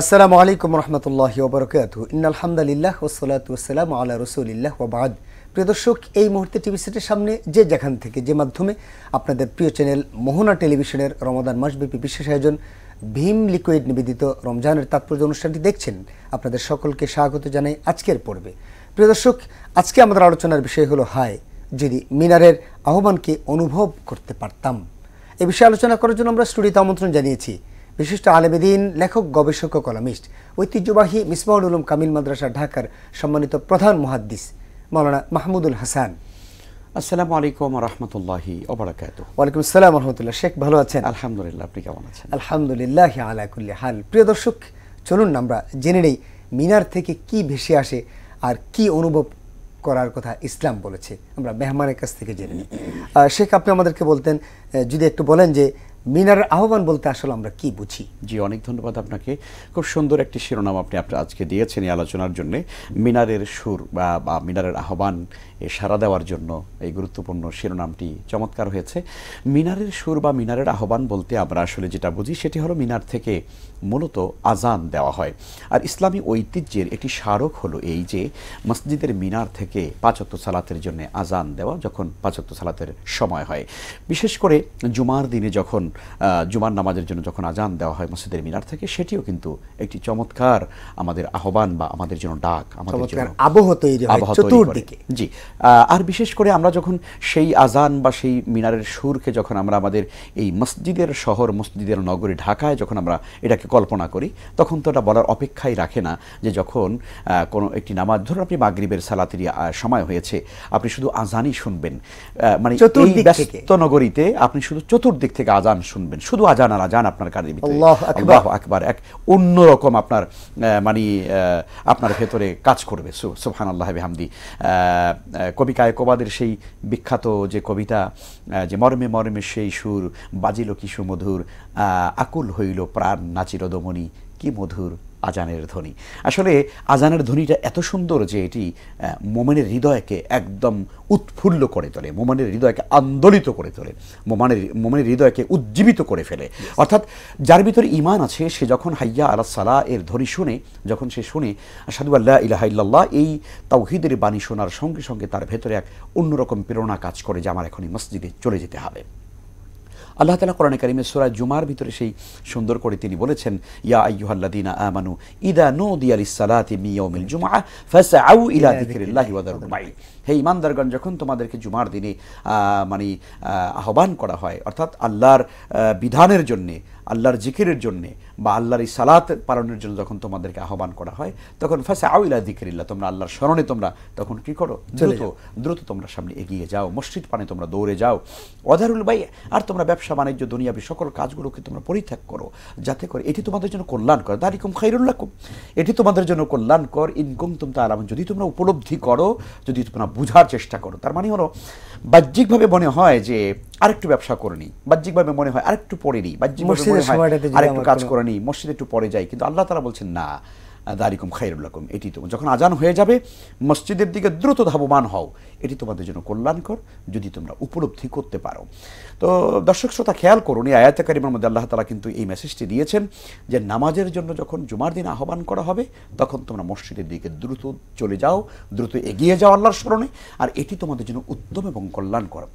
আসসালামু আলাইকুম রহমতুল্লাহি ওয়া বারাকাতুহু। ইন্নাল হামদুলিল্লাহ ওয়াসসালাতু ওয়াসসালামু আলা রাসূলিল্লাহ ওয়া বা'দ। প্রিয় দর্শক, এই মুহূর্তে টিভি সেটের সামনে যে যেখান থেকে যে মাধ্যমে আপনাদের প্রিয় চ্যানেল মোহনা টেলিভিশনের রমাদান মাসব্যাপী বিশেষ আয়োজন ভীম লিকুইড নিবেদিত রমজানের তাৎপর্য অনুষ্ঠানটি দেখছেন, আপনাদের সকলকে স্বাগত জানাই আজকের পর্বে। প্রিয় দর্শক, আজকে আমাদের আলোচনার বিষয় হলো হায় যদি মিনারের আহ্বানকে অনুভব করতে পারতাম। এ বিষয়ে আলোচনা করার জন্য আমরা স্টুডিওতে আমন্ত্রণ জানিয়েছি বিশিষ্ট আলেমেদিন, লেখক, গবেষক ও কলামিস্ট, ঐতিহ্যবাহী মিসবাহুল উলুম কামিল মাদ্রাসা ঢাকার সম্মানিত প্রধান মুহাদ্দিস মাওলানা মাহমুদুল হাসান। আসসালামু আলাইকুম ওয়া রাহমাতুল্লাহি ওয়া বারাকাতুহু। ওয়ালাইকুম আসসালাম ওয়া রাহমাতুল্লাহ। শেখ ভালো আছেন? আলহামদুলিল্লাহ, আপনি কেমন আছেন? আলহামদুলিল্লাহ আলা কুল্লি হাল। প্রিয় দর্শক, চলুন আমরা জেনে নেই মিনার থেকে কি ভেসে আসে আর কি অনুভব করার কথা ইসলাম বলেছে। আমরা মেহমানের কাছ থেকে জেনে নিই। শেখ, আপনি আমাদেরকে বলতেন, যদি একটু বলেন যে মিনারের আহ্বান বলতে আসলে আমরা কি বুঝি? জি, অনেক ধন্যবাদ আপনাকে। খুব সুন্দর একটি শিরোনাম আপনি আজকে দিয়েছেন এই আলোচনার জন্য। মিনারের সুর বা মিনারের আহ্বান সাড়া দেওয়ার জন্য এই গুরুত্বপূর্ণ শিরোনামটি চমৎকার হয়েছে। মিনারের সুর বা মিনারের আহ্বান বলতে আমরা আসলে যেটা বুঝি সেটি হলো মিনার থেকে মূলত আজান দেওয়া হয়। আর ইসলামী ঐতিহ্যের একটি স্মারক হলো এই যে মসজিদের মিনার থেকে ৫ ওয়াক্ত সালাতের জন্য আজান দেওয়া, যখন ৫ ওয়াক্ত সালাতের সময় হয়। বিশেষ করে জুমার দিনে যখন জুমার নামাজের জন্য যখন আজান দেওয়া হয় মসজিদের মিনার থেকে, সেটিও কিন্তু একটি চমৎকার আমাদের আহ্বান বা আমাদের জন্য ডাক, আমাদের জন্য আবহ তৈরি হয় চতুর্দিকে। জি, আর বিশেষ করে আমরা যখন সেই আজান বা সেই মিনারের সুরকে যখন আমরা আমাদের এই মসজিদের শহর, মসজিদের নগরী ঢাকায় যখন আমরা এটাকে কল্পনা করি, তখন তো এটা বলার অপেক্ষাই রাখে না যে যখন কোনো একটি নামাজ, ধরুন আপনি মাগরিবের সালাতের সময় হয়েছে, আপনি শুধু আজানই শুনবেন, মানে এই ব্যস্ত নগরীতে আপনি শুধু চতুর্দিক থেকে আজান শুনবেন, শুধু আজান আর আজান আপনার কানের ভিতরে। আল্লাহু আকবার, এক অন্যরকম আপনার মানে আপনার ভেতরে কাজ করবে। সুবহানাল্লাহি বিহামদি। কবি কায়কোবাদের সেই বিখ্যাত যে কবিতা, যে মর্মে মর্মে সেই সুর বাজিল কি সুমধুর, আকুল হইল প্রাণ নাচির দমনি, কি মধুর আজানের ধ্বনি। আসলে আজানের ধ্বনিটা এত সুন্দর যে এটি মোমেনের হৃদয়কে একদম উৎফুল্ল করে তোলে, মোমেনের হৃদয়কে আন্দোলিত করে তোলে, মোমেনের হৃদয়কে উজ্জীবিত করে ফেলে। অর্থাৎ যার ভিতরে ঈমান আছে, সে যখন হাইয়া আলাস সালাহ এর ধ্বনি শুনে, যখন সে শুনে আশহাদু আল্লা ইলাহা ইল্লাল্লাহ এই তাওহীদের বাণী শোনার সঙ্গে সঙ্গে তার ভেতরে এক অন্যরকম প্রেরণা কাজ করে যে আমার এখনই মসজিদে চলে যেতে হবে। আল্লাহ তাআলা কোরআনে কারিমে সূরা জুমার ভিতরে সেই সুন্দর করে তিনি বলেছেন, ইয়া আইয়ুহাল্লাযীনা আমানু ইযা নুদিয়া লিস-সালাতি মিন ইয়াউমিল জুমআহ ফাসআউ ইলা যিকরিল্লাহি ওয়া যারুল বাই'আ। হে ঈমানদারগণ, যখন তোমাদেরকে জুমার দিনে মানে আহ্বান করা হয়, অর্থাৎ আল্লাহর বিধানের জন্যে, আল্লাহর জিকিরের জন্যে বা আল্লাহর এই সালাত পালনের জন্য যখন তোমাদেরকে আহ্বান করা হয়, তখন ফাসআউ ইলা যিকরিল্লাহ, তোমরা আল্লাহর স্মরণে তোমরা তখন কি করো? দ্রুত তোমরা সামনে এগিয়ে যাও, মসজিদ পানে তোমরা দৌড়ে যাও। ওয়াদারুল বাই', আর তোমরা ব্যবসা বাণিজ্য দুনিয়াবি সকল কাজগুলোকে তোমরা পরিত্যাগ করো, যাতে করে এটি তোমাদের জন্য কল্যাণকর। যালিকুম খায়রুল লাকুম, এটি তোমাদের জন্য কল্যাণকর। ইন কুনতুম তা'লামুন, যদি তোমরা উপলব্ধি করো, যদি তোমরা বুঝার চেষ্টা করো। তার মানে হলো বাহ্যিকভাবে মনে হয় যে আরেকটু ব্যবসা করে নিই, বাহ্যিকভাবে মনে হয় আরেকটু পড়ে নিই, বাহ্যিকভাবে মনে হয় আরেকটু কাজ করে নিই, মসজিদে একটু পড়ে যাই, কিন্তু আল্লাহ তাআলা বলছেন না, যালিকুম খায়রুল লাকুম, এটি তো যখন আজান হয়ে যাবে মসজিদের দিকে দ্রুত ধাবমান হও, এটি তোমাদের জন্য কল্যাণকর যদি তোমরা উপলব্ধি করতে পারো। তো দর্শক শ্রোতা, খেয়াল করুন, এই আয়াতে কারিমার মধ্যে আল্লাহ তাআলা কিন্তু এই মেসেজটি দিয়েছেন যে নামাজের জন্য যখন জুমার দিন আহ্বান করা হবে, তখন তোমরা মসজিদের দিকে দ্রুত চলে যাও, দ্রুত এগিয়ে যাও আল্লাহর স্মরণে, আর এটি তোমাদের জন্য উত্তম এবং কল্যাণকর।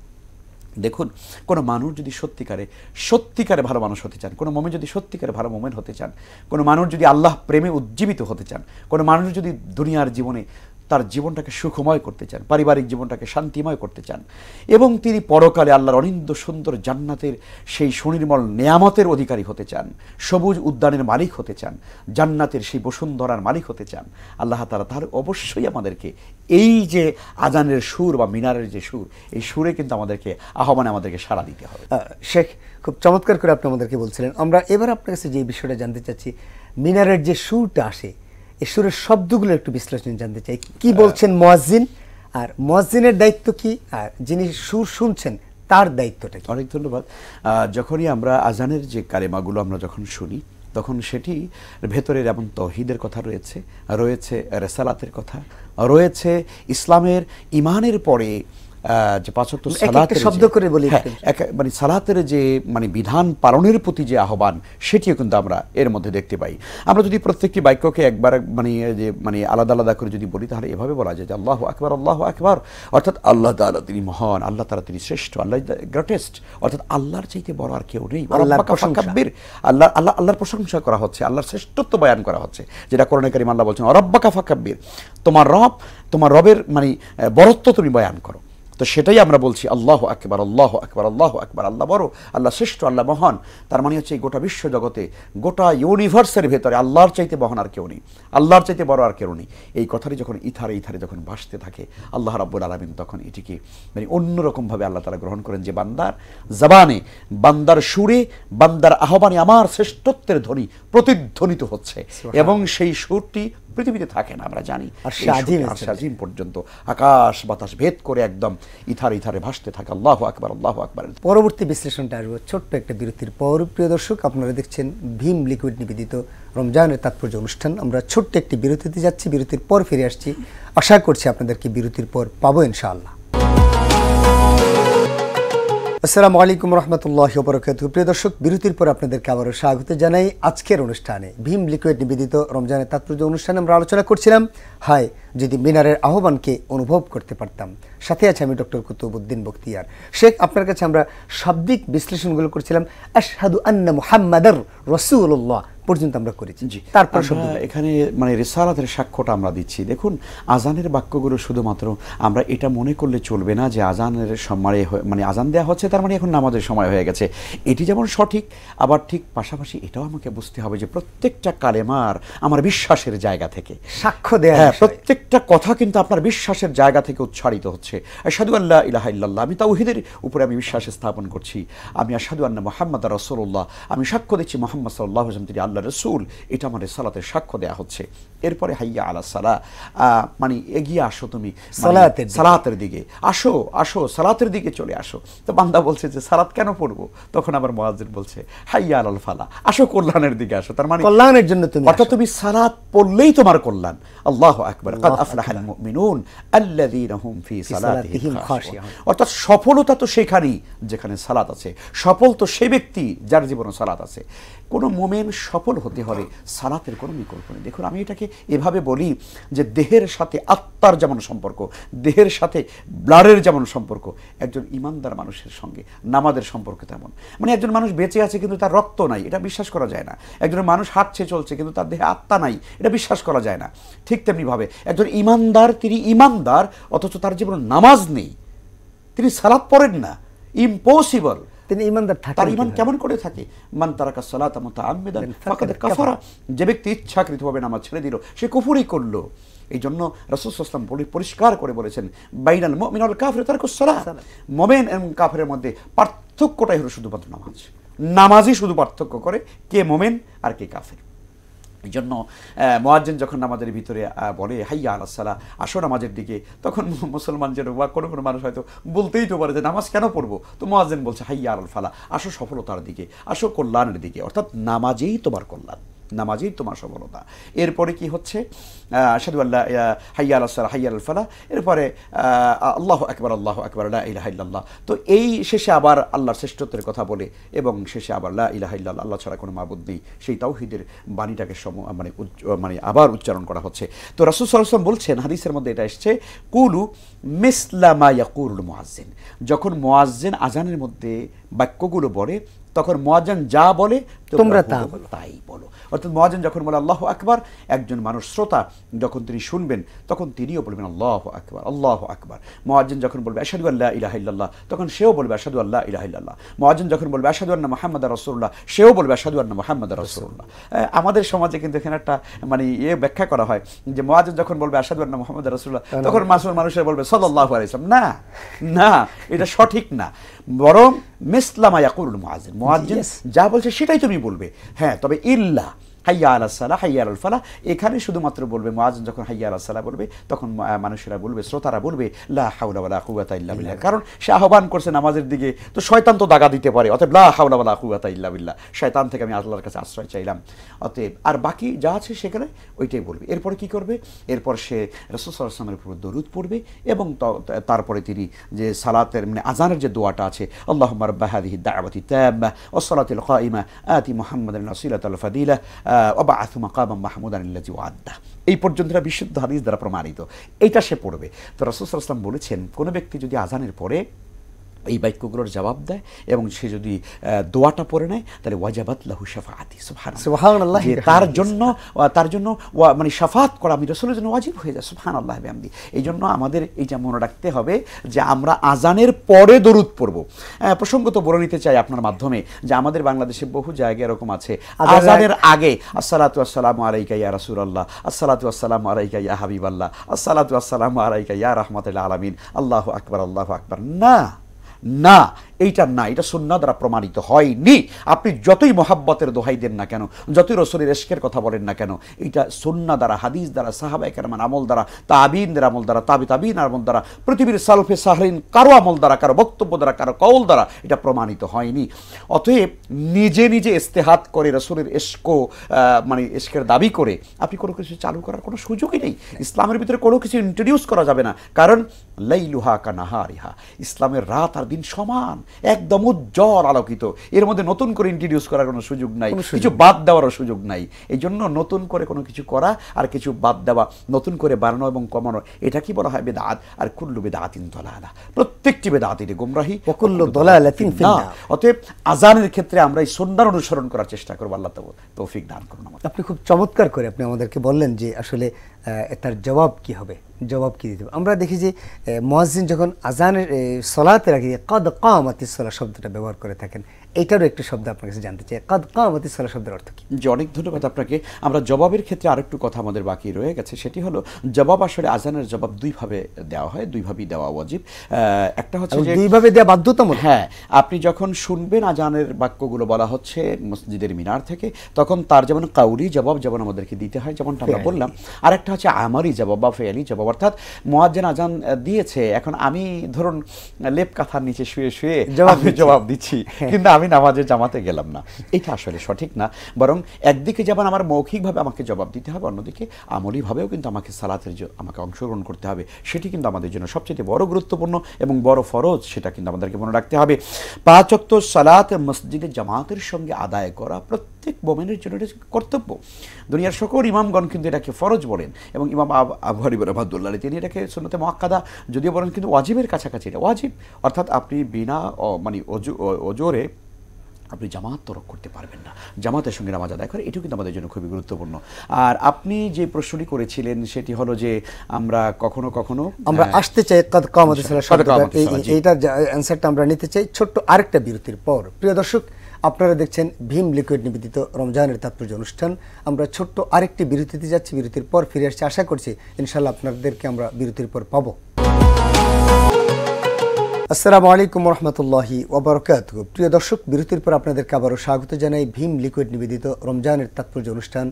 দেখুন, কোনো মানুষ যদি সত্যিকারে ভালো মানুষ হতে চান, কোনো মুমিন যদি সত্যিকারে ভালো মুমিন হতে চান, কোনো মানুষ যদি আল্লাহ প্রেমে উজ্জীবিত হতে চান, কোনো মানুষ যদি দুনিয়ার জীবনে তার জীবনটাকে সুখময় করতে চান, পারিবারিক জীবনটাকে শান্তিময় করতে চান, এবং তিনি পরকালে আল্লাহর অনিন্দ্য সুন্দর জান্নাতের সেই সুনির্মল নেয়ামতের অধিকারী হতে চান, সবুজ উদ্যানের মালিক হতে চান, জান্নাতের সেই বসুন্ধরার মালিক হতে চান, আল্লাহ তাআলা তার অবশ্যই আমাদেরকে এই যে আজানের সুর বা মিনারের যে সুর, এই সুরে কিন্তু আমাদেরকে আহ্বানে আমাদেরকে সাড়া দিতে হবে। শেখ, খুব চমৎকার করে আপনি আমাদেরকে বলছিলেন। আমরা এবার আপনার কাছে যে বিষয়টা জানতে চাচ্ছি, মিনারের যে সুরটা আসে, এই সুরের শব্দগুলো একটু বিশ্লেষণ জানতে চাই। কি বলছেন মুয়াজ্জিন, আর মুয়াজ্জিনের দায়িত্ব কি, আর যিনি সুর শুনছেন তার দায়িত্বটা কি? অনেক ধন্যবাদ। যখনই আমরা আজানের যে কালেমাগুলো আমরা যখন শুনি, তখন সেটি ভেতরের এমন তাওহীদের কথা রয়েছে রিসালাতের কথা রয়েছে, ইসলামের ঈমানের পরে যে পাঁচ ওয়াক্ত একটা সালাতের শব্দ করে বলি মানে সালাতের যে মানে বিধান পালনের প্রতি যে আহ্বান, সেটিও কিন্তু আমরা এর মধ্যে দেখতে পাই। আমরা যদি প্রত্যেকটি বাক্যকে একবার মানে আলাদা আলাদা করে যদি বলি, তাহলে এভাবে বলা যায় যে আল্লাহু আকবার, আল্লাহু আকবার, অর্থাৎ আল্লাহ তাআলা তিনি মহান, আল্লাহ তাআলা তিনি শ্রেষ্ঠ, আল্লাহ গ্রেটেস্ট, অর্থাৎ আল্লাহর চাইতে বড় আর কেউ নেই। আল্লাহর প্রশংসা করা হচ্ছে, আল্লাহর শ্রেষ্ঠত্ব বয়ান করা হচ্ছে, যেটা কোরআনে কারীম আল্লাহ বলছেন রাব্বাকা ফাকাব্বির, তোমার রবের মানে বড়ত্ব তুমি বয়ান করো। তো সেটাই আমরা বলছি আল্লাহু আকবার, আল্লাহু আকবার, আল্লাহু আকবার, আল্লাহ বড়, আল্লাহ শ্রেষ্ঠ, আল্লাহ মহান। তার মানে হচ্ছে এই গোটা বিশ্ব জগতে, গোটা ইউনিভার্সের ভেতরে আল্লাহর চাইতে মহান আর কেউ নেই, আল্লাহর চাইতে বড় আর কেউ নেই। এই কথাটি যখন ইথারে যখন ভাসতে থাকে, আল্লাহ রাব্বুল আলামিন তখন এটিকে মানে অন্যরকমভাবে আল্লাহ তাআলা গ্রহণ করেন, যে বান্দার জবানে, বান্দার সুরে, বান্দার আহ্বানে আমার শ্রেষ্ঠত্বের ধ্বনি প্রতিধ্বনিত হচ্ছে, এবং সেই সুরটি পৃথিবীতে থাকে না, আমরা জানি আজিম পর্যন্ত আকাশ বাতাস ভেদ করে একদম ইথারে ভাসতে থাকে। আল্লাহু আকবার, আল্লাহু আকবার। পরবর্তী বিশ্লেষণটা আসবে ছোট্ট একটা বিরতির পর। প্রিয় দর্শক, আপনারা দেখছেন ভীম লিকুইড নিবেদিত রমজানের তাৎপর্য অনুষ্ঠান। আমরা ছোট্ট একটি বিরতিতে যাচ্ছি, বিরতির পর ফিরে আসছি। আশা করছি আপনাদেরকে বিরতির পর পাবো ইনশাআল্লাহ। আসসালামু আলাইকুম রহমতুল্লাহি ওয়া বারাকাতুহু। প্রিয় দর্শক, বিরতির পর আপনাদেরকে আবারও স্বাগত জানাই আজকের অনুষ্ঠানে, ভীম লিকুইড নিবেদিত রমজানের তাৎপর্য অনুষ্ঠানে। আমরা আলোচনা করছিলাম হায় যদি মিনারের আহ্বানকে অনুভব করতে পারতাম। সাথে আছে আমি ডক্টর কুতুবউদ্দিন বখতিয়ার শেখ। আপনার কাছে আমরা শাব্দিক বিশ্লেষণগুলো করছিলাম, আশহাদু আন্না মুহাম্মাদার রাসূলুল্লাহ পর্যন্ত আমরা করেছি। তারপর এখানে মানে রিসালাতের সাক্ষ্যটা আমরা দিচ্ছি। দেখুন, আজানের বাক্যগুলো শুধুমাত্র আমরা এটা মনে করলে চলবে না যে আজানের সময় মানে আজান দেওয়া হচ্ছে তার মানে এখন নামাজের সময় হয়ে গেছে। এটি যেমন সঠিক, আবার ঠিক পাশাপাশি এটাও আমাকে বুঝতে হবে যে প্রত্যেকটা কালেমার আমার বিশ্বাসের জায়গা থেকে সাক্ষ্য দেয়া, প্রত্যেকটা কথা কিন্তু আপনার বিশ্বাসের জায়গা থেকে উচ্চারিত হচ্ছে। আশহাদু আল্লা ইলাহা ইল্লাল্লাহ, আমি তাওহীদের উপরে আমি বিশ্বাস স্থাপন করছি। আমি আশহাদু আন্না মুহাম্মাদার রাসূলুল্লাহ, আমি সাক্ষ্য দিচ্ছি মুহাম্মদ সাল্লাল্লাহু আলাইহি ওয়াসাল্লাম তিনি আল্লাহর রাসূল। এটা আমাদের সালাতের সাক্ষ্য দেয়া হচ্ছে। এরপরে হাইয়া আলা সালাহ, মানে এগিয়ে আসো তুমি সালাতের দিকে, আসো সালাতের দিকে চলে আসো। তো বান্দা বলছে যে সালাত কেন পড়বো? তখন আবার মুয়াজ্জিন বলছে হাইয়া আলাল ফালাহ, আসো কল্যাণের দিকে আসো। তার মানে কল্যাণের জন্য তুমি, অর্থাৎ তুমি সালাত পড়লেই তোমার কল্যাণ। আল্লাহু আকবার, কাদ আফলাহাল মুমিনুন আল্লাযীনা হুম ফি সালাতিহিম খাশিউন। অর্থাৎ সফলতা তো সেখানেই যেখানে সালাত আছে, সফল তো সেই ব্যক্তি যার জীবনে সালাত আছে। কোনো মুমিন সফল হতে হলে সালাতের কোনো বিকল্প নেই। দেখুন, আমি এটাকে এভাবে বলি যে দেহের সাথে আত্মার যেমন সম্পর্ক, দেহের সাথে ব্লাডের যেমন সম্পর্ক, একজন ইমানদার মানুষের সঙ্গে নামাজের সম্পর্ক তেমন। মানে একজন মানুষ বেঁচে আছে কিন্তু তার রক্ত নাই, এটা বিশ্বাস করা যায় না। একজন মানুষ হাঁটছে চলছে কিন্তু তার দেহে আত্মা নাই, এটা বিশ্বাস করা যায় না। ঠিক তেমনিভাবে একজন ইমানদার, তিনি ইমানদার অথচ তার জীবনে নামাজ নেই, তিনি সালাত পড়েন না, ইম্পসিবল। তিনি ইমানদার থাকে, তার ঈমান কেমন করে থাকে? মান তারাকা সালাতা মুতাআম্মিদান ফাকাদ কাফারা, যে ব্যক্তি ইচ্ছাকৃতভাবে নামাজ ছেড়ে দিল সে কুফরই করলো। এই জন্য রাসূল সাল্লাল্লাহু আলাইহি ওয়াসাল্লাম পরিষ্কার করে বলেছেন, বাইনাল মুমিন ওয়াল কাফির তারকুস সালাহ, মুমিন এবং কাফেরের মধ্যে পার্থক্যটাই হলো শুধুমাত্র নামাজ। নামাজই শুধু পার্থক্য করে কে মুমিন আর কে কাফের। এই জন্য মুয়াজ্জিন যখন নামাজের ভিতরে বলে হাইয়া আলাস সালাহ, আসো নামাজের দিকে, তখন মুসলমান যেন বা কোনো মানুষ হয়তো বলতেই তো পারে যে নামাজ কেন পড়বো? তো মুয়াজ্জিন বলছে হাইয়া আলাল ফালাহ, আসো সফলতার দিকে, আসো কল্যাণের দিকে। অর্থাৎ নামাজেই তোমার কল্যাণ, নামাজেই তোমার সফলতা। এরপরে কি হচ্ছে? আশহাদু আল্লা হাইয়া আলাস সালাহ হাইয়া আলাল ফালাহ, এরপরে আল্লাহু আকবার, আল্লাহু আকবার, লা ইলাহা ইল্লাল্লাহ। তো এই শেষে আবার আল্লাহর শ্রেষ্ঠত্বের কথা বলে এবং শেষে আবার লা ইলাহা ইল্লাল্লাহ, আল্লাহ ছাড়া কোনো মাবুদ নেই, সেই তাওহীদের বাণীটাকে মানে আবার উচ্চারণ করা হচ্ছে। তো রাসূল সাল্লাল্লাহু আলাইহি ওয়াসাল্লাম বলছেন, হাদিসের মধ্যে এটা এসেছে, কুলু মিসলা মা ইয়াকুলুল মুয়াজ্জিন, যখন মুয়াজ্জিন আজানের মধ্যে বাক্যগুলো বলে তখন মুয়াজ্জিন যা বলে তোমরা তাই বলো। অর্থাৎ মুয়াজ্জিন যখন বলে আল্লাহু আকবার, একজন মানুষ শ্রোতা যখন তিনি শুনবেন তখন তিনিও বলবেন আল্লাহু আকবার, আল্লাহু আকবার। মুয়াজ্জিন যখন বলবে আশহাদু আল্লা ইলাহা ইল্লাল্লাহ, তখন সেও বলবে আশহাদু আল্লা ইলাহা ইল্লাল্লাহ। মুয়াজ্জিন যখন বলবে আশহাদু আন্না মুহাম্মাদার রাসূলুল্লাহ, সেও বলবে আশহাদু আন্না মুহাম্মাদার রাসূলুল্লাহ। আমাদের সমাজে কিন্তু এখানে একটা মানে ব্যাখ্যা করা হয় যে মুয়াজ্জিন যখন বলবে আশহাদু আন্না মুহাম্মাদার রাসূলুল্লাহ, তখন মানুষের বলবে সাল্লাল্লাহু আলাইহি ওয়াসাল্লাম। না না, এটা সঠিক না। বরং মিসলা মা ইয়াকুলুল মুয়াজ্জিন, মুয়াজ্জিন যা বলছে সেটাই তুমি বলবে। হ্যাঁ, তবে ইল্লা হাইয়া আলাস সালাহ, হাইয়া আলাল ফালাহ, এখানে শুধুমাত্র বলবে মুয়াজ্জিন যখন হাইয়া আলাস সালাহ বলবে তখন মানুষেরা বলবে, শ্রোতারা বলবে লা হাওলা ওয়ালা কুওয়াতা ইল্লা বিল্লাহ, কারণ সে আহ্বান করছে নামাজের দিকে, তো শয়তান তো দাগা দিতে পারে, অতএব লা হাওলা ওয়ালা কুওয়াতা ইল্লা বিল্লাহ, শয়তান থেকে আমি আল্লাহর কাছে আশ্রয় চাইলাম, অতএব আর বাকি যা আছে সেখানে ওইটাই বলবে। এরপরে কি করবে, এরপর সে রাসূল সাল্লাল্লাহু আলাইহি ওয়াসাল্লামের উপর দরুদ পড়বে এবং তারপরে তিনি যে সালাতের মানে আজানের যে দোয়াটা আছে, আল্লাহুম্মা রাব্বা হাযিহি দা'ওয়াতি তাম্মা ওয়াস সালাতিল কাইমা আতি মুহাম্মাদান ওয়াসিলাতাল ফাদিলা ওয়া বা'আথু মাকামান মাহমুদান আল্লাযী ওয়া'আদা, এই পর্যন্ত বিশুদ্ধ হাদিস দ্বারা প্রমাণিত, এইটা সে পড়বে। তো রাসূল সাল্লাল্লাহু আলাইহি ওয়াসাল্লাম বলেছেন, কোনো ব্যক্তি যদি আজানের পরে এই বাক্যগুলোর জবাব দেয় এবং সে যদি দোয়াটা পড়ে নেয়, তাহলে ওয়াজাবাত লাহু শাফাআতি, সুবহানাল্লাহ, তার জন্য মানে শাফাত করা আমি রাসূলের জন্য ওয়াজিব হয়ে যায়, সুবহানাল্লাহ বিহামদি। এই জন্য আমাদের এইটা মনে রাখতে হবে যে আমরা আজানের পরে দরুদ পড়ব। প্রসঙ্গত বলে নিতে চাই আপনার মাধ্যমে যে আমাদের বাংলাদেশে বহু জায়গায় এরকম আছে, আজানের আগে আসসালাতু ওয়াসসালামু আলাইকা ইয়া রাসূলুল্লাহ, আসসালাতু ওয়াসসালামু আলাইকা ইয়া হাবিবাল্লাহ, আসসালাতু ওয়াসসালামু আলাইকা ইয়া রাহমাতুল আলামিন, আল্লাহু আকবার, আল্লাহু আকবার। না না, এইটা না, এটা সুন্নাহ দ্বারা প্রমাণিত হয়নি। আপনি যতই মহাব্বতের দোহাই দেন না কেন, যতই রাসূলের ইশকের কথা বলেন না কেন, এটা সুন্নাহ দ্বারা, হাদিস দ্বারা, সাহাবায়ে কেরামের আমল দ্বারা, তাবিঈনদের আমল দ্বারা, তাবিঈন আমল দ্বারা, পৃথিবীর সালফে সাহরিন কারো আমল দ্বারা, কারো বক্তব্য দ্বারা, কারো কওল দ্বারা এটা প্রমাণিত হয়নি। অতএব নিজে নিজে ইস্তেহাদ করে রাসূলের ইশক মানে ইশকের দাবি করে আপনি কোনো কিছু চালু করার কোনো সুযোগই নেই। ইসলামের ভিতরে কোনো কিছু ইন্ট্রোডিউস করা যাবে না, কারণ লাইলুহা কানাহারিহা, ইসলামের রাত আর দিন সমান, একদম উজ্জ্বল আলোকিত, এর মধ্যে নতুন করে ইন্ট্রোডিউস করার কোনো সুযোগ নাই, কিছু বাদ দেওয়ারও সুযোগ নাই। এই জন্য নতুন করে কোনো কিছু করা আর কিছু বাদ দেওয়া, নতুন করে বাড়ানো এবং কমানো, এটা কি বলা হয়? বেদাত। আর কুল্লু বেদাতিন দালালা, প্রত্যেকটি বেদাতের গোমরাহি, ওয়া কুল্লু দালালাতিন ফিন্নার। অতএব আজানের ক্ষেত্রে আমরা এই সুন্নাহর অনুসরণ করার চেষ্টা করব। আল্লাহ তৌফিক দান করুন আমাদের। আপনি খুব চমৎকার করে আপনি আমাদেরকে বললেন যে আসলে তার জবাব কি হবে, জবাব কি দিতে হবে। আমরা দেখি যে মুয়াজ্জিন যখন আজানের সলাতের আগে কদ কামাতিস সালাহ শব্দটা ব্যবহার করে থাকেন, এইটারও একটু শব্দ আপনার কাছে জানতে চাই, কদ কামাতিস সালাহ শব্দের অর্থ কি? যে অনেক ধন্যবাদ আপনাকে। আমরা জবাবের ক্ষেত্রে আরেকটু কথা আমাদের বাকি রয়ে গেছে, সেটি হলো জবাব আসলে আজানের জবাব দুইভাবে দেওয়া হয়, দুইভাবেই দেওয়া ওয়াজিব। একটা হচ্ছে যে দুইভাবে দেওয়া বাধ্যতামূলক। হ্যাঁ, আপনি যখন শুনবেন আজানের বাক্যগুলো বলা হচ্ছে মসজিদের মিনার থেকে, তখন তার যেমন কাউলি জবাব যেমন আমাদেরকে দিতে হয়, যেমনটা আমরা বললাম, আরেকটা হচ্ছে আমারি জবাব বা ফেয়ালি জবাব, অর্থাৎ মুয়াজ্জিন আজান দিয়েছে, এখন আমি ধরুন লেপ কাঁথার নিচে শুয়ে শুয়ে জবাব দিচ্ছি, কিন্তু আমি নামাজের জামাতে গেলাম না, এটা আসলে সঠিক না। বরং একদিকে যেমন আমার মৌখিকভাবে আমাকে জবাব দিতে হবে, অন্যদিকে আমলিভাবেও কিন্তু আমাকে সালাতের আমাকে অংশগ্রহণ করতে হবে, সেটি কিন্তু আমাদের জন্য সবচেয়ে বড় গুরুত্বপূর্ণ এবং বড় ফরজ, সেটা কিন্তু আমাদেরকে মনে রাখতে হবে। 5 ওয়াক্ত সালাত মসজিদে জামাতের সঙ্গে আদায় করা প্রত্যেক মুমিনের জন্য কর্তব্য। দুনিয়ার সকল ইমামগণ কিন্তু এটাকে ফরজ বলেন, এবং ইমাম আবু হানিফা রাহমাতুল্লাহ তিনি এটাকে সুন্নতে মুআক্কাদা যদিও বলেন, কিন্তু ওয়াজিবের কাছাকাছি এটা ওয়াজিব। অর্থাৎ আপনি বিনা মানে ওজোরে আপনি জামাত তরক করতে পারবেন না, জামাতের সঙ্গে নামাজ আদায় করে, এটাও কিন্তু আমাদের জন্য খুবই গুরুত্বপূর্ণ। আর আপনি যে প্রশ্নটি করেছিলেন সেটি হলো যে আমরা কখনো কখনো আমরা আসতে চাই কদ কামাতিস সালাহ শব্দটা, এইটার অ্যানসারটা আমরা নিতে চাই ছোট্ট আরেকটা বিরতির পর। প্রিয় দর্শক, আপনারা দেখছেন ভীম লিকুইড নিবেদিত রমজানের তাৎপর্য অনুষ্ঠান। আমরা ছোট্ট আরেকটি বিরতিতে যাচ্ছি, বিরতির পর ফিরে আসছি। আশা করছি ইনশাআল্লাহ আপনাদেরকে আমরা বিরতির পর পাবো। আসসালামু আলাইকুম রহমতুল্লাহি ওয়া বারাকাতুহু। প্রিয় দর্শক, বিরতির পর আপনাদেরকে আবারও স্বাগত জানাই ভীম লিকুইড নিবেদিত রমজানের তাৎপর্য অনুষ্ঠান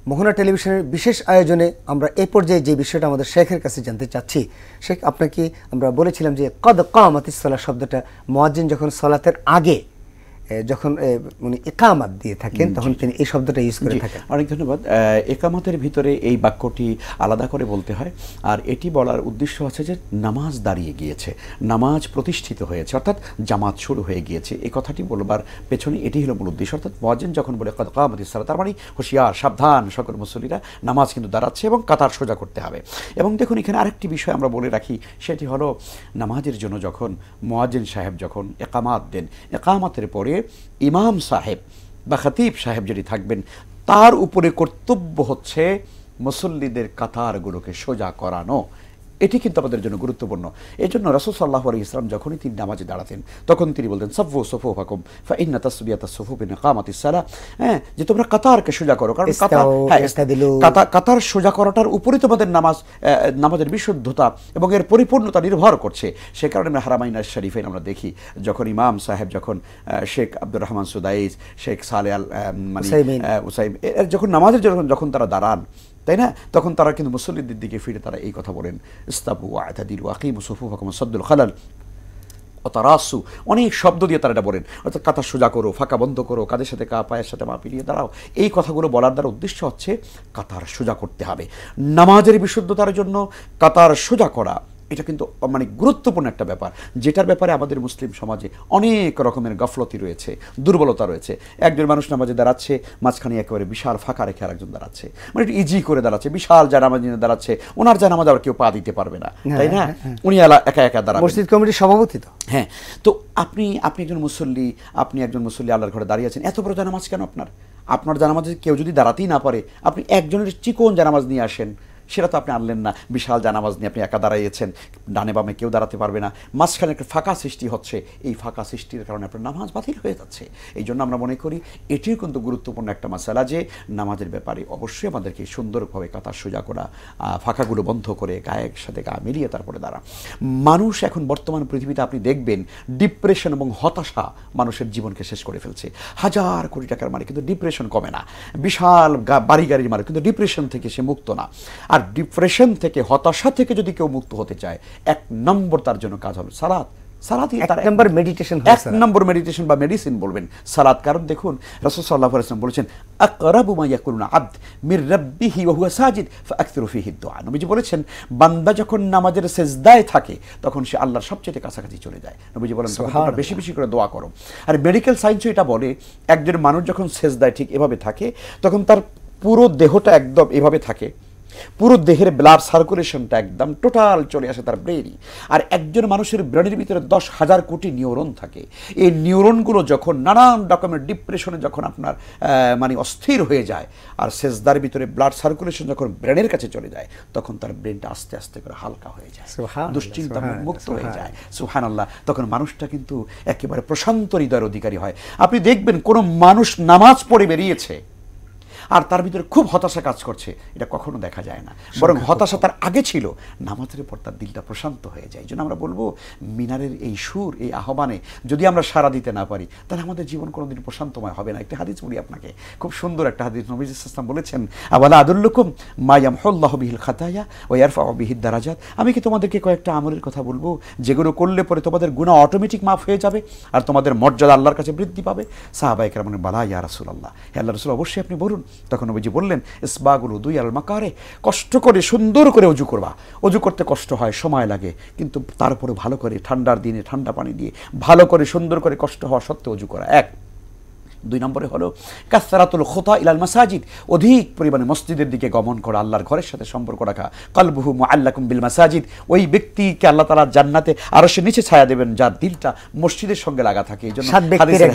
মোহনা টেলিভিশনের বিশেষ আয়োজনে। আমরা এই পর্যায়ে যে বিষয়টা আমাদের শেখের কাছে জানতে চাচ্ছি, শেখ আপনাকে আমরা বলেছিলাম যে কদ কামাতিস সালাহ শব্দটা মুয়াজ্জিন যখন সালাতের আগে যখন উনি ইকামাত দিয়ে থাকেন তখন তিনি এই শব্দটা ইউজ করে থাকেন। অনেক ধন্যবাদ। ইকামাতের ভিতরে এই বাক্যটি আলাদা করে বলতে হয়, আর এটি বলার উদ্দেশ্য আছে যে নামাজ দাঁড়িয়ে গিয়েছে, নামাজ প্রতিষ্ঠিত হয়েছে, অর্থাৎ জামাত শুরু হয়ে গিয়েছে। এই কথাটি বলবার পেছনে এটি হলো মূল উদ্দেশ্য। অর্থাৎ মুয়াজ্জিন যখন বলে কদ কামাতিস সালাহ, তার মানে হুঁশিয়ার, সাবধান, সকল মুসল্লিরা নামাজ কিন্তু দাঁড়াচ্ছে এবং কাতার সোজা করতে হবে। এবং দেখুন এখানে আরেকটি বিষয় আমরা বলে রাখি, সেটি হলো নামাজের জন্য যখন মুয়াজ্জিন সাহেব যখন ইকামাত দেন, ইকামাতের পরে ইমাম সাহেব বা খতিব সাহেব যদি থাকবেন, তার উপরে কর্তব্য হচ্ছে মুসল্লিদের কাতারগুলোকে সোজা করানো। এটি কিন্তু আমাদের জন্য গুরুত্বপূর্ণ। এই জন্য রাসূল সাল্লাল্লাহু আলাইহি ওয়াসাল্লাম যখনই তিনি নামাজে দাঁড়াতেন তখন তিনি বলতেন সাফু সুফুফাকুম ফাইন্না তাসবিয়াতাস সুফুফি ইকামাতিস সালাহ, হ্যাঁ, যে তোমরা কাতারকে সোজা করো, কারণ কাতার সোজা করাটার উপরে তোমাদের নামাজের বিশুদ্ধতা এবং এর পরিপূর্ণতা নির্ভর করছে। সে কারণে আমরা হারামাইন শরীফাইন আমরা দেখি যখন ইমাম সাহেব, যখন শেখ আব্দুর রহমান সুদাইস, শেখ সালে আল উসাইম যখন নামাজের যখন তারা দাঁড়ান, তাই না, তখন তারা কিন্তু মুসল্লিদের দিকে ফিরে তারা এই কথা বলেন, ইস্তাবু ওয়া'তাদিলু ওয়াকিমু সুফুফাকুম ওয়াসাদ্দুল খালাল অতারাসু, অনেক শব্দ দিয়ে তারা এটা বলেন, অর্থাৎ কাতার সোজা করো, ফাঁকা বন্ধ করো, কাদের সাথে পায়ের সাথে মা পিরিয়ে দাঁড়াও। এই কথাগুলো বলার দ্বারা উদ্দেশ্য হচ্ছে কাতার সোজা করতে হবে। নামাজের বিশুদ্ধতার জন্য কাতার সোজা করা এটা কিন্তু মানে গুরুত্বপূর্ণ একটা ব্যাপার, যেটার ব্যাপারে আমাদের মুসলিম সমাজে অনেক রকমের গাফলতি রয়েছে, দুর্বলতা রয়েছে। একজন মানুষ নামাজে দাঁড়াচ্ছে, মাঝখানে একেবারে বিশাল ফাঁকা রেখে আর একজন দাঁড়াচ্ছে, মানে একটু ইজি করে দাঁড়াচ্ছে, বিশাল জানামাজ নিয়ে দাঁড়াচ্ছে, ওনার জানামাজ আবার কেউ পা দিতে পারবে না, তাই না, উনি একা একা দাঁড়াবেন, মসজিদ কমিটির সভাপতি তো। হ্যাঁ, তো আপনি একজন মুসল্লি, আল্লাহর ঘরে দাঁড়িয়ে আছেন, এত বড় জানামাজ কেন আপনার জানামাজে কেউ যদি দাঁড়াতেই না পারে, আপনি একজনের চিকন জানামাজ নিয়ে আসেন, সেটা তো আপনি আনলেন না। বিশাল জানামাজ নিয়ে আপনি একা দাঁড়াইয়েছেন, ডানে বামে কেউ দাঁড়াতে পারবে না, মাঝখানে একটা ফাঁকা সৃষ্টি হচ্ছে, এই ফাঁকা সৃষ্টির কারণে আপনার নামাজ বাতিল হয়ে যাচ্ছে। এই জন্য আমরা মনে করি এটিও কিন্তু গুরুত্বপূর্ণ একটা মাসালা, যে নামাজের ব্যাপারে অবশ্যই আমাদেরকে সুন্দরভাবে কাতার সোজা করা, ফাঁকাগুলো বন্ধ করে গায়ের সাথে গা মিলিয়ে তারপরে দাঁড়া। মানুষ এখন বর্তমান পৃথিবীতে আপনি দেখবেন ডিপ্রেশন এবং হতাশা মানুষের জীবনকে শেষ করে ফেলছে। হাজার কোটি টাকার মালিক কিন্তু ডিপ্রেশন কমে না, বিশাল বাড়ি গাড়ির মালিক কিন্তু ডিপ্রেশন থেকে সে মুক্ত না। আর ডিপ্রেশন থেকে, হতাশা থেকে যদি কেউ মুক্ত হতে চায়, 1 নম্বর তার জন্য কাজ হলো সালাত। মেডিটেশন বা মেডিসিন বলবেন সালাত। কারণ দেখুন রাসূল সাল্লাল্লাহু আলাইহি ওয়াসাল্লাম বলেছেন আকরাবু মা ইয়াকুলুনা আবদ মির রাব্বিহি ওয়া হুয়া সাজিদ ফাআকসিরু ফিহি দুআ। নবীজি বলেছেন বান্দা যখন নামাজের সিজদায় থাকে তখন সে আল্লাহর সবচেয়ে কাছাকাছি চলে যায়। নবীজি বলেন তোমরা বেশি বেশি করে দোয়া করো। আর মেডিকেল সায়েন্সও এটা বলে, একজন মানুষ যখন সিজদায় ঠিক এভাবে থাকে তখন তার পুরো দেহটা একদম এভাবে থাকে, পুরো দেহের ব্লাড সার্কুলেশনটা একদম টোটাল চলে আসে তার ব্রেনে। আর একজন মানুষের ব্রেনের ভিতরে 10,000 কোটি নিউরন থাকে। এই নিউরনগুলো যখন নানান রকমের ডিপ্রেশনে যখন আপনার মানে অস্থির হয়ে যায়, আর সেজদার ভিতরে ব্লাড সার্কুলেশন যখন ব্রেনের কাছে চলে যায়, তখন তার ব্রেনটা আস্তে আস্তে করে হালকা হয়ে যায়, দুশ্চিন্তা মুক্ত হয়ে যায়। সুবহানাল্লাহ। তখন মানুষটা কিন্তু একেবারে প্রশান্ত হৃদয়ের অধিকারী হয়। আপনি দেখবেন কোনো মানুষ নামাজ পড়ে বেরিয়েছে আর তার ভিতরে খুব হতাশা কাজ করছে, এটা কখনো দেখা যায় না, বরং হতাশা তার আগে ছিল, নামাজের পর তার দিলটা প্রশান্ত হয়ে যায়। এই জন্য আমরা বলবো মিনারের এই সুর, এই আহ্বানে যদি আমরা সাড়া দিতে না পারি, তাহলে আমাদের জীবন কোনোদিন প্রশান্তময় হবে না। একটা হাদিস বলি আপনাকে, খুব সুন্দর একটা হাদিস। নবী সাল্লাল্লাহু আলাইহি ওয়াসাল্লাম বলেছেন আওয়ালা আদুল্লুকুম মা ইয়ামহুল্লাহু বিহিল খাতায়া ওয়া ইয়ারফাউ বিহিদ দারাজাত। আমি কি তোমাদেরকে কয়েকটা আমলের কথা বলবো যেগুলো করলে পরে তোমাদের গুনাহ অটোমেটিক মাফ হয়ে যাবে আর তোমাদের মর্যাদা আল্লাহর কাছে বৃদ্ধি পাবে? সাহাবায়ে কেরাম বলেন বালা ইয়া রাসূলুল্লাহ, হে আল্লাহর রাসূল অবশ্যই আপনি বলুন। তখন নবীজি বললেন ইসবাগুল উযু আল মাকারে, কষ্ট করে সুন্দর করে ওযু করবা। ওযু করতে কষ্ট হয়, সময় লাগে, কিন্তু তারপরে ভালো করে ঠান্ডার দিনে ঠান্ডা পানি দিয়ে ভালো করে সুন্দর করে কষ্ট হওয়া সত্ত্বেও ওযু করা। 1 2 নম্বরে হলো কাসরাতুল খুতা ইলাল মাসাজিদ, অধিক পরিমাণে মসজিদের দিকে গমন করা, আল্লাহর ঘরের সাথে সম্পর্ক রাখা। কলবুহু মুআল্লাকুম বিল মাসাজিদ, ওই ব্যক্তিকে আল্লাহ তাআলা জান্নাতে আরশের নিচে ছায়া দেবেন যার দিলটা মসজিদের সঙ্গে লাগা থাকে। এই জন্য হাদিসের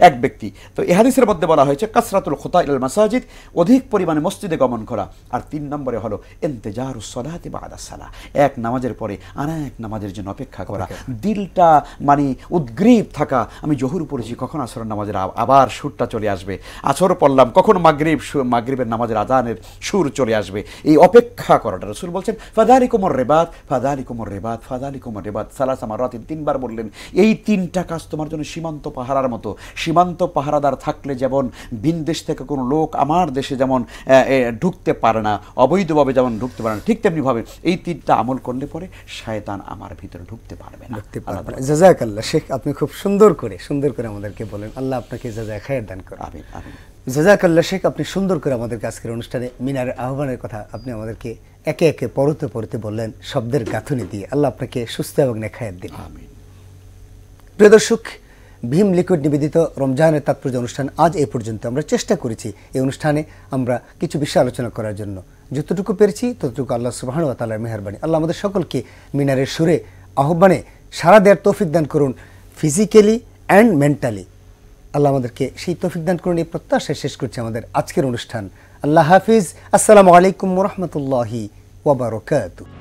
এক ব্যক্তি, তো এই হাদিসের মধ্যে বলা হয়েছে কাসরাতুল খুতা ইলাল মাসাজিদ, অধিক পরিমাণে মসজিদে গমন করা। আর 3 নম্বরে হলো ইন্তেজারুস সালাতি বা'দা সালাহ, এক নামাজের পরে আরেক নামাজের জন্য অপেক্ষা করা, দিলটা মানে উদ্গ্রীব থাকা। আমি জোহর পড়েছি, কখন আসরের নামাজের আবার সুরটা চলে আসবে, আসর পড়লাম কখন মাগরিবের নামাজের আযানের সুর চলে আসবে, এই অপেক্ষা করাটা। রাসূল বলছেন ফাযালিকুমুর রিবাত ফাযালিকুমুর রিবাত ফাযালিকুমুর রিবাত সালাসা মারাতিন, 3 বার বললেন এই 3টা কাজ তোমার জন্য সীমান্ত পাহারার মতো। সীমান্ত পাহারাদার থাকলে যেমন ভিন দেশ থেকে কোনো লোক আমার দেশে যেমন ঢুকতে পারে না, অবৈধভাবে যেমন ঢুকতে পারে না, ঠিক তেমনি ভাবে এই 3টা আমল করলে পরে শয়তান আমার ভিতরে ঢুকতে পারবে না। জাযাকাল্লাহ শেখ, আপনি খুব সুন্দর করে আমাদেরকে বলেন, আল্লাহ আপনাকে জাযায়ে খায়ের দান করুন। আমিন আমিন। জাযাকাল্লাহ শেখ, আপনি সুন্দর করে আমাদেরকে আজকের অনুষ্ঠানে মিনারের আহ্বানের কথা আপনি আমাদেরকে একে একে পড়তে বললেন শব্দের গাঁথুনি দিয়ে। আল্লাহ আপনাকে সুস্থ এবং নেখায়েত দিন। আমিন। প্রিয় দর্শক, ভীম লিকুইড নিবেদিত রমজানের তাৎপর্য অনুষ্ঠান আজ এই পর্যন্ত। আমরা চেষ্টা করেছি এই অনুষ্ঠানে আমরা কিছু বিষয় আলোচনা করার জন্য, যতটুকু পেরেছি ততটুকু আল্লাহ সুবহানাহু ওয়া তাআলার মেহেরবানি। আল্লাহ আমাদের সকলকে মিনারের সুরে আহ্বানে সাড়া দেওয়ার তৌফিক দান করুন, ফিজিক্যালি অ্যান্ড মেন্টালি। আল্লাহ আমাদেরকে সেই তৌফিক দান করুন, এই প্রত্যাশায় শেষ করছি আমাদের আজকের অনুষ্ঠান। আল্লাহ হাফিজ। আসসালামু আলাইকুম ওয়া রাহমাতুল্লাহি ওয়া বারাকাতুহু।